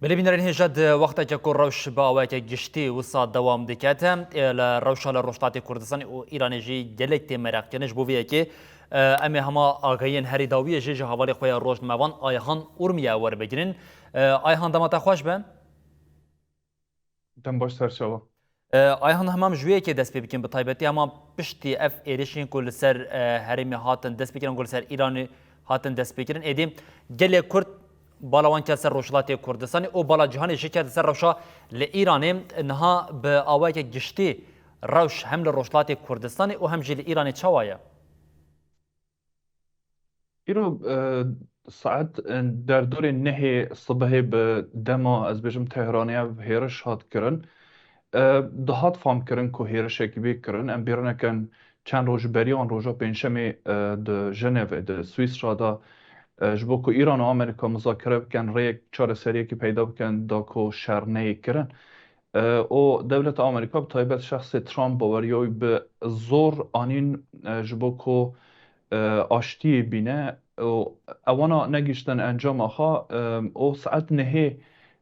بلی بینرین هجد وقتی که روش با وقتی گشتی و ساعت دوام دکته روش حال روشتات کردستان و ایرانیجی گلک تمرق کنش بویه که اما هما آگاهین هری داویه جه حوالی خوی روش موان آیهان ارمیا ور بگیرن آیهان دمات خوش به دم باش سرچاوه آیهان همام جویه که دست بکن به طایبتی اما پشتی اف ایرشین کل سر هرمی هاتن دست بکن کل سر ایرانی هاتن دست بکن ادیم گله کرد بالاوان که سر روشلات کردستانی او بالا جهانی شکر سر روشا لإیرانی نها به آوای که گشتی روش هم لروشلات کردستانی او هم جل ایرانی چوایا ایرو ساعت در دور نه صبح به دما از بجم تهرانی و هیرش هات کرن دهات فام کرن که هیرش اکی کرن ام بیرن کن چند روز بریان روزا پنجشنبه د ژنو د سوئیس را دا جبو که ایران و آمریکا مذاکره بکن ریک چهار سریه که پیدا بکن دا که شرنه کرن او دولت آمریکا به طایبت شخص ترامپ باوریوی به زور آنین جبو که آشتی بینه اوانا نگیشتن انجام آخا او ساعت نهی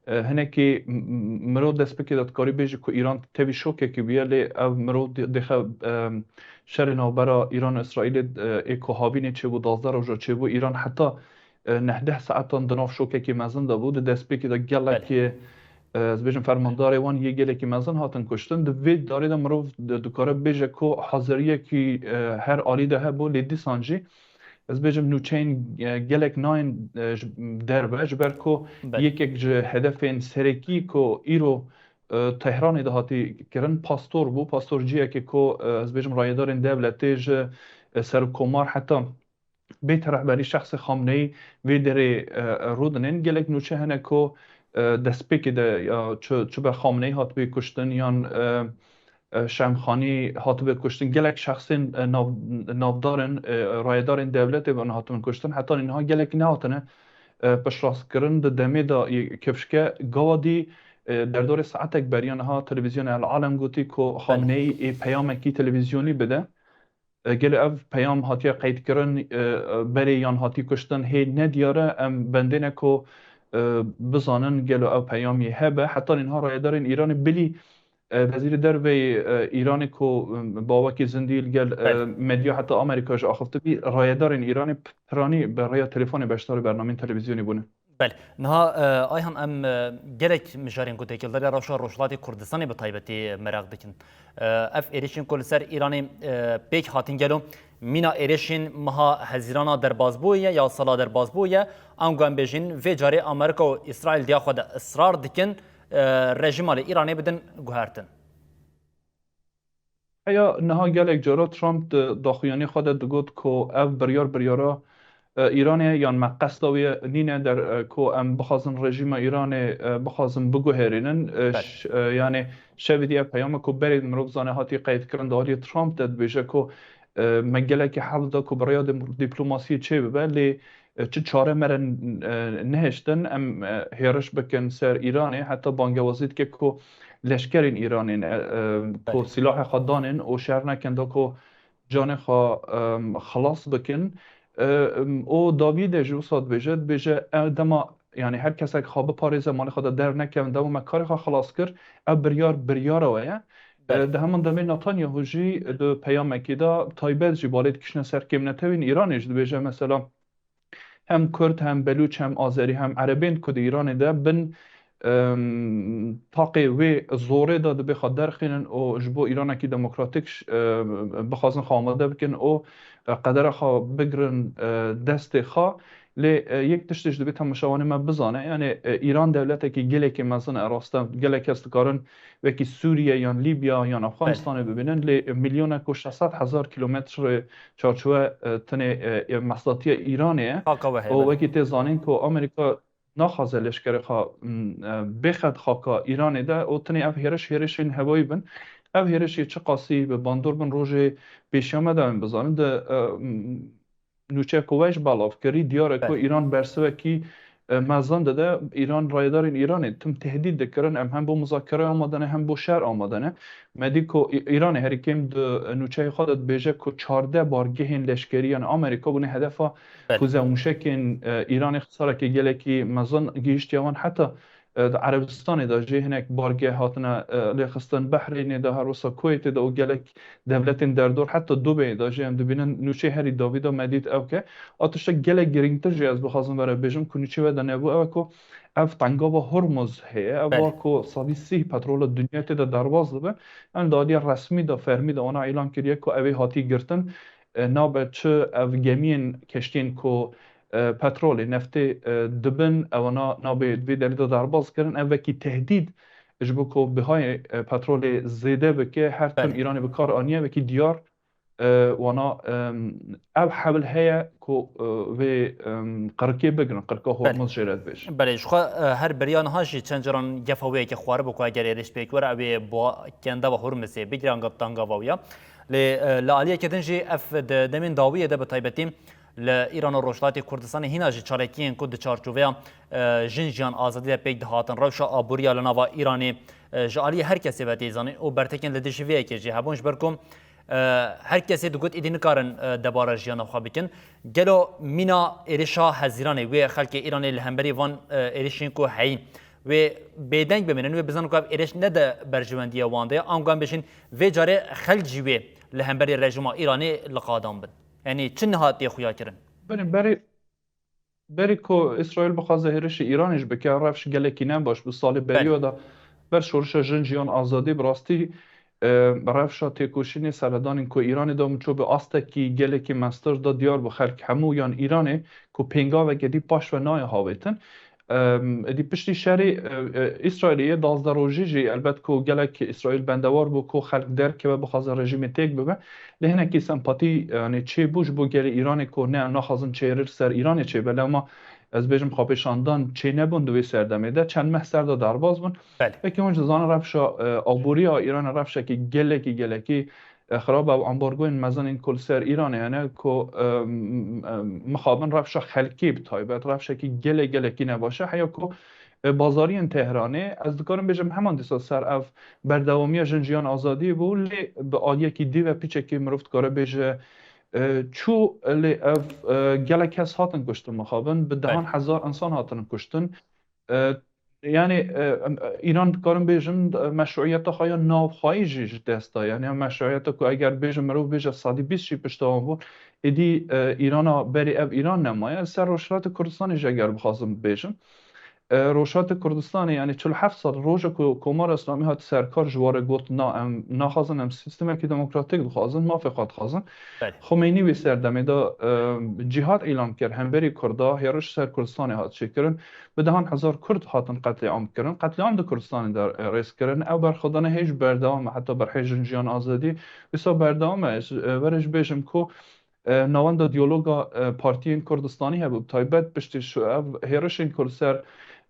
هنه که مرو دست بکی دادکاری بیجی که ایران تیوی شوکه که بیالی او مرو دخه شر نوبرا ایران و اسرائیل ایکو هاوینی چه بود 12 روزا چه بود ایران حتی 19 ساعتان دناف شوکه که مزن دا بود دست بکی دا گله که از بیشتر فرماندار وان یه گله که مزن هاتن کشتن دوید داری دا مرو دکاره بیجه که حاضریه که هر آلی ده بو لیدی سانجی از بیشتر نوچین گلک ناین در باش برکو یک هدف سرکی که ایرو تهران دهاتی کرن پاستور بو پاستور جیه که از بیشتر رایدار دولتیج سر کمار حتی بیت رهبری شخص خامنه‌ای وی دری رودنین گلک نوچه هنه که دست پیک ده یا چه به خامنه‌ای هات بی کشتن یا شمخانی هات بی کشتن گلک شخص نافدارن رایدارن دولت به آنها هاتون کشتن حتی اینها گلک نه هاتنه پشراس کردن ده دمی دا کفشکه گوادی در دور ساعتک بریانها تلویزیون العالم گوتی که خامنه‌ای پیام کی تلویزیونی بده گل اف پیام هاتی قید کردن بری یان هاتی کشتن هی ندیاره ام بندینه که بزانن گل او پیامی هبه حتی اینها رایدارن ایران بلی وزیر در ایرانی که با وکی زندیل گل مدیا حتی آمریکاش آخفته بی رایدارن ایرانی پرانی برای تلفن بشتار برنامه تلویزیونی بونه بله نها آیهان ام گلک مشارین کو تکل داری روشا روشلاتی کردستانی به طایبتی مراق بکن اف ایریشین کل سر ایرانی پیک هاتین گلو مینا ایریشین مها هزیرانا در بازبویه یا سالا در بازبویه آنگوان بیجین و جاری آمریکا و اسرائیل دیا خود اصرار دکن رژیمال ایرانی بدن گوهرتن ایا نها گلک جارا ترامپ داخویانی خود دگوت که اف بریارا ایرانی یان مقصد داوی نینه در کو ام بخوازن رژیم ایرانی بخوازن بگوهرینن یعنی شویدی پیام کو برید مروف زانه هاتی قید کردن داری ترامپ داد بیشه کو مگله که حل دا کو برای دیپلماسی چه ببلی چه چاره مرن نهشتن ام هیرش بکن سر ایرانی حتی بانگوازید که کو لشکرین ایرانی کو سلاح خدانین و شهر نکن دا کو جان خلاص بکن او داوید جو صاد بجد دما يعني هر کسی که خواب پاریز مال خود در نکرد دما مکاری خوا خلاص کرد اب بریار ویا ده همان دمی نتانیاهو جی دو پیام کیدا تایبت جی بالید کشنه سر کم نتوین ایرانش دو بجه مثلا هم کرد هم بلوچ هم آذری هم عربین کد ایران ده بن طاقی و زوره داده بخواد درخینن او جبو ایران کی دموکراتیکش بخوازن خامده بکن او قدر خوا بگرن دست خوا لی یک تشتش دو بیت مشاوانه ما بزانه یعنی ایران دولته که گله که مثلا اراسته گله که استکارن وکی سوریه یا لیبیا یا افغانستان ببینن لی میلیون و 600,000 کیلومتر چارچوبه تنه مساحتی ایرانه او وکی تزانین که آمریکا نخوازه لشکر خوا بخد خاکا ایران ده او تنی اف هیرش این هوایی بن او هیرش چه قاسی به باندور بن روژه پیش آمده من بزانم ده نوچه کویش بالاف کری دیاره که ایران برسه کی مزان داده ایران رایدار ایرانه تم تهدید دکرن هم با مذاکره آمدنه هم با شر آمدنه مدی که ایران هر کیم د نوچه خودت بیجه که 14 بار گهین لشکری یعنی آمریکا بونه هدفا کوزه موشکین ایران اختصاره که گله کی مزان گیشت یوان حتی عربستان دا جی هنک بارگه هاتنا لخستن بحرین دا هر وسا کویت دا و گلک دولت در دور حتی دوبه دا جی هم دبینن نوچه هری داویدا مدید او که آتش گلک گرینگتر جی از بخوازم برای بیجم کنیچه و دا نبو او که اف تنگاوا هرمز هي بله اواكو صدي سي بترول الدنيا تدا درواز دبه ان دادي رسمي دا فرمي دا انا اعلان كريه كو اوي هاتي گرتن نابه چه اف گمين كشتين كو پترول نفتی دبن اونا نابه دوی دلی دا درباز کردن او وکی تهدید اجبو که به های پترول زیده بکه هر تون بله ایران بکار آنیه وکی دیار وانا او حبل هيا كو في قركي بگرن قركا بله هرمز جرد بيش بله شخوا هر بریان هاشی چند جران گفاوی که خواره بکو اگر ایرش بیکوره اوی با کنده و هرمسی بگیرن گفتانگا واویا لعالیه کدن جی اف دمین داویه ده بطایبتیم لإيران و روشلاتی کردستان هینا جی چارکین کد چارچوبیا جن جیان آزادی ده پیک دهاتن روشا آبوریا لناوا ایرانی جعالی هر کسی و تیزانی او برتکن لدشویه که جی هبونش برکم هر کسی دوگوت ایدی نکارن دباره جیان خواه بکن گلو مینا ایرشا هزیرانه و خلک ایرانی لهمبری وان ایرشین کو هی و بیدنگ بمینن و بزن که ایرش نده برجواندی وانده آنگان بشین و جاره خلک جیوه لهمبری رژیم ایرانی لقادام بد یعنی چه نهاتی خویا کرن بری کو اسرائیل بخواه ظاهرش ایرانش بکه رفش گلکی نم باش به سال بله بریو دا بر شورش جن جیان آزادی براستی رفشا تکوشین سردان کو ایران دا مچو به آسته کی گلکی مستر دا دیار بخلک همو یان ایرانه کو پینگا و گدی پاش و نای هاویتن دی پشتی شهری اسرائیلیه 12 روزی جی البته کو گلک اسرائیل بندوار بو کو خلق در که بخواز رژیم تک ببه لهنه کی سمپاتی یعنی چه بوش بو گل ایران کو نه نخوازن چهرر سر ایران چه بله ما از بیجم خوابشاندان چه نبود دوی سردمیده چند محسر دا درباز بون بله و که اونجا زان رفشا آبوری ها ایران رفشا که گلکی خراب او امبارگوین مزن این کل سر ایرانه یعنی که مخابن رفشا خلکی بتایبت رفشا که گلکی نباشه حیا که بازاری تهرانه از دکارم بجم همان دیسا سر اف بردوامی جنجیان آزادی بود لی به آلیه که دیو پیچه که مروفت کاره بجه چو لی اف گلک هست هاتن کشتن مخابن به دهان بله هزار انسان هاتن کشتن يعني ایران کارم بیجم مشروعیت خواهی ناوخواهی جیش دستا یعنی مشروعیت که اگر بیجم مرو بیجه صادی 20 شی پشتوان بود ایدی ایران بری اب ایران نمایه سر روشلات کردستانی اگر بخواستم بیجم روشات کردستان یعنی 47 سال روز کمار اسلامی هات سرکار جوار گوت نا خازن هم سیستم که دموکراتیک خازن موافقات خازن بله خمینی وی سردمه دا جهاد اعلام کرد هم بری کردا هیرش سر کردستان هات شکرن به دهان هزار کرد هاتن قتل عام کردن قتل عام در کردستان در ریس کردن او برخودانه هیچ بردام حتی بر هیچ جنجیان آزادی بسا بردام ورش بیشم کو نوان دیالوگا پارتی کردستانی هبود تایبت پشتی شو هیرش این کرد سر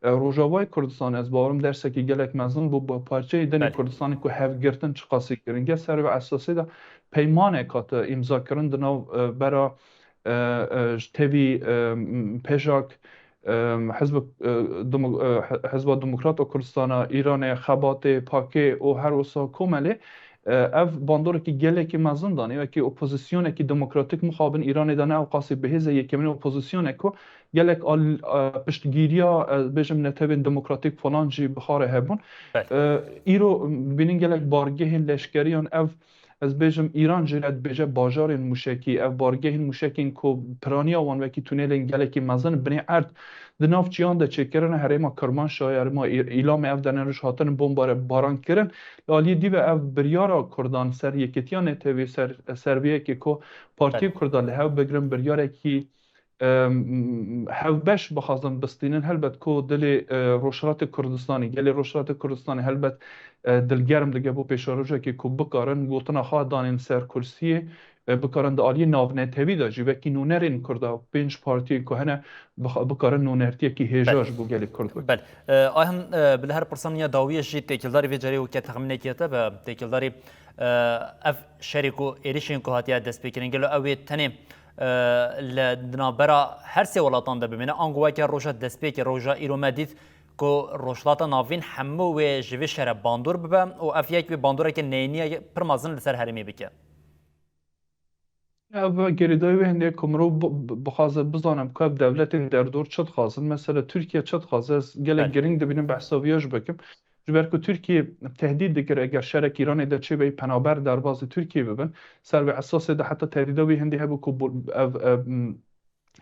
روجاوای کردستان از باورم درسه که گلک مزن بو با پارچه دنی بله کردستانی که هف گرتن چه قاسی کرن گه سر و اساسی دا پیمانه کات امضا کرن دنو برا تبی پژاک حزب دموکرات و کردستان ایران خبات پاکه و هر وسا کومله اف باندور کی گله کی مزن دانی و کی اپوزیسیون کی دموکراتیک مخابن ایران دانه او قاسی به هزه یکمن اپوزیسیون کو گلک آل پشتگیریا بجم نتبین دموکراتیک فلان جی بخاره هبون بله ایرو بینین گلک بارگه لشکریان اف از بجم ایران جلد بجه باجار موشکی اف بارگه موشکین کو پرانیا وان وکی تونل گلکی مزن بنی ارد دناف چیان ده چکرن هرما کرمان شایر ما ایلام اف دنرش هاتن بمبار باران کرن لالی دیو اف بریارا کردان سر یکتیان تیوی سرویه که کو پارتی بله کردان له بگرن بریاره کی هاو بش بخوازن بستینن هلبت کو دل روشلات کردستانی گل روشلات کردستانی هلبت دلگرم دیگه بو پیشاروجه که کو بکارن گوتنا خواه دانین سر کرسیه بکارن دالی ناونه تیوی دا جی وکی نونرین کرده پنج پارتی که هنه بکارن نونرتیه که بله هجاج بو گل کرد بک بله آهم بله هر پرسانیا داویه جی تکیلداری و جاری و که تخمینه کیتا به تکیلداری اف شریکو ایریشین که هاتیه دست بکرین گلو اوی تنه لدنابرا هر سه ولاتان ده ببینه آنگوه که روشا دست بکر روشا ایرو مدید که روشلاتا ناوین همه و جوی شهر باندور ببه و اف یک به باندوره که نینیه پرمازن لسر هرمی بکه و گریدای و هندی کمرو بخوازه بزنم که دولت در دور چت خواستن مثلا ترکیه چت خواسته گله بله گرینگ دبینم بحثاویاش بکم جبر که ترکیه تهدید دکره اگر شرک ایران در چه به پنابر در باز ترکیه ببن سر به اساس ده حتی تهدیدا و هندی هبو که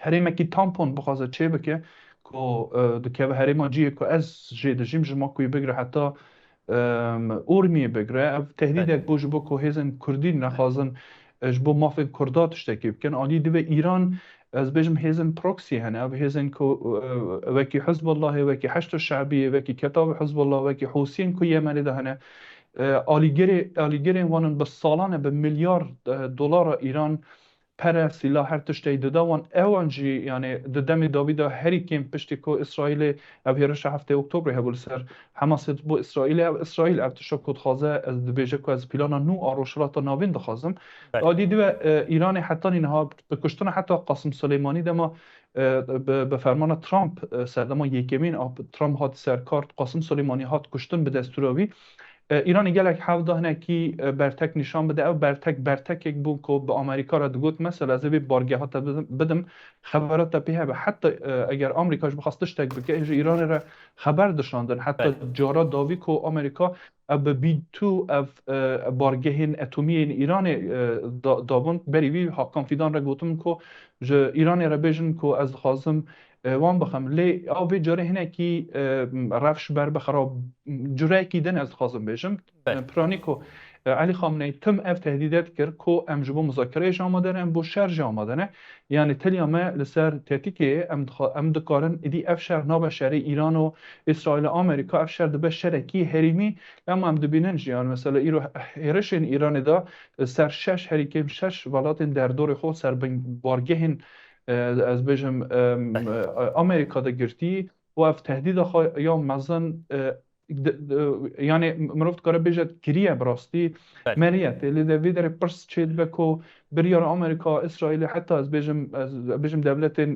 هریمه کی تامپون بخواسته چه بکه که دکه و هریمه جیه که از جید جیم جما کوی بگره حتی اورمیه بگره اف تهدید بله یک بوج بو که هزن کردی نخوازن اش بو مافی کردات تشتکی بکن آلی دو ایران از بجم هزن پروکسی هنه اف هزن که وکی حزب الله وکی حشد الشعبیه وکی کتاب حزب الله وکی حوسین که یمنی ده هنه آلیگری وانن به سالانه به میلیارد دلار ایران پر سلاح هر تشتی داده وان اوانجی یعنی دمی داویدا هری کیم پشتی کو اسرائیل او هیرش هفته اکتبر هبول سر حماس بو اسرائیل او اسرائیل ارتشا کد خوازه از دبیجه کو از پیلانا نو آروشرات ناوین دخوازم بله آدی دو ایران حتی اینها به کشتن حتی قاسم سلیمانی دما به فرمان ترامپ سردما یکمین ترامپ هات سرکارت قاسم سلیمانی هات کشتن به دستوراوی ایران گلک حول هنه کی برتک نشان بده او برتک یک بو که به آمریکا را دگوت مثلا از بارگه ها بدم خبرات پیه به حتی اگر آمریکاش بخواستش تک بگه ایران را خبر داشتن حتی بله جارا داوی که آمریکا اب بی تو اف بارگه اتمی ایران دابون بریوی حکام فیدان را گوتم که ایران را بیشن که از خازم وان بخم لی او به جاره هنه کی رفش بر بخراب جوره کی دن از خازم بیشم بله پرانیکو علی خامنه‌ای تم اف تهدیدات کرد کو ام جبو مذاکره آماده نه ام بو شرج آماده نه یعنی تلیامه لسر تهدیکی ام دکارن ادی اف شهر ناب شهر ایران و اسرائیل و آمریکا اف شهر دبه شرکی هریمی اما ام دبینن جیان مثلا ایرو هرشین ایران دا سر شش هریکیم شش ولات در دور خود سر بارگه از بجم بله آمریکا دا گرتی و اف تهدید خو یا مزن yani مرفت کاره بیشتر کریه براستی بله مریت لی دوی در پرس چید بکو بریار آمریکا اسرائیل حتی از بیشم دولت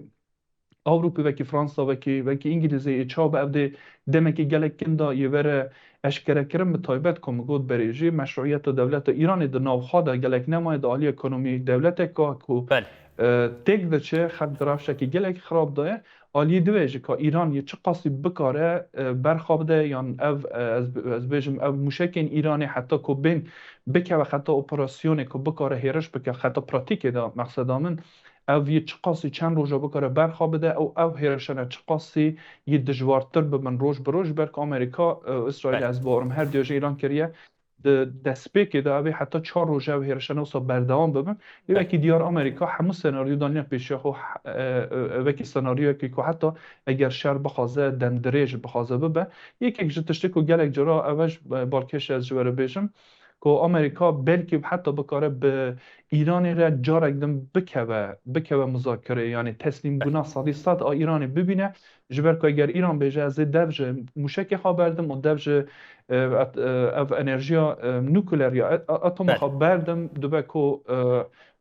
اوروپی وکی فرانسا وکی انگلیزی چا به افده دمکی گلک کندا یوره اشکره کرم به تایبت کم گود بریجی مشروعیت دولت ایران در نوخواده گلک نماید عالی اکونومی دولت که بله تک ده چه خد درافشه که گلک خراب داره عالی دویجه که ایران یه چه قاسی بکاره برخواب ده یا از بیجم او موشکین ایرانی حتی که بین بکه و حتی اپراسیونی که بکاره هیرش بکه حتی پراتیک ده مقصد آمن او یه چه قاسی چند روزا بکاره برخواب ده او هیرشنه چه قاسی یه دجوارتر ببن روز بروز برک آمریکا اسرائیل بله از بارم هر دیوژه ایران کریه دسپیک ده اوی حتی 4 روزه و هیرشنه و بردوام ببن بله وکی دیار آمریکا همون سناریو دانیا پیشه خو وکی سناریو که حتی اگر شهر بخوازه دندریج بخوازه ببه یک جتشتی که گلک جرا اوش بالکش از جوره بیشم که آمریکا بلکه حتی بکاره به ایرانی را جارک دم بکوه مذاکره یعنی تسلیم بله بنا صدی صد ایرانی ببینه جبر که اگر ایران بیجه از دوج موشک خواه بردم و دوج اف انرژیا نوکلر یا اتم بله خواه بردم دوبه که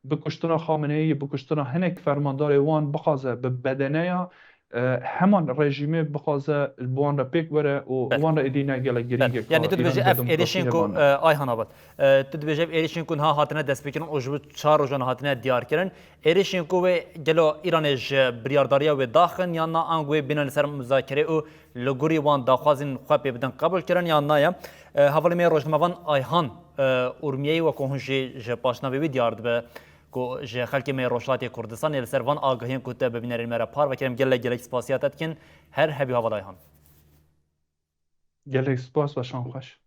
بکشتنا خامنه ای بکشتنا هنک فرماندار وان بخوازه به بدنه یا همان رژیمه بخوازه بوان را پیک بره و بله وان را ادینه گله بله گرینگه که یعنی تو ایران دبیجه به اف دموکراسی ایریشین کو هبانه آیهان آباد تو دبیجه ایریشین کن ها هاتنه دست بکنن و جب 4 روزان هاتنه دیار کردن ایریشین کو و جلو ایرانش بریارداریا و داخن یا نه آنگوی بین سر مذاکره و لگوری وان داخوازین خواب بدن قبول کردن یا نه حوالی می روزنامه‌وان آیهان اورمیه و کوهنجی جپاشناوی دیارد به کو ج خلک می روشلاتی کردستان ال سروان آگاهین کوته ببینر مرا پار و کرم گله سپاسیات کن هر هبی حوالی آیهان گله سپاس و شان خوش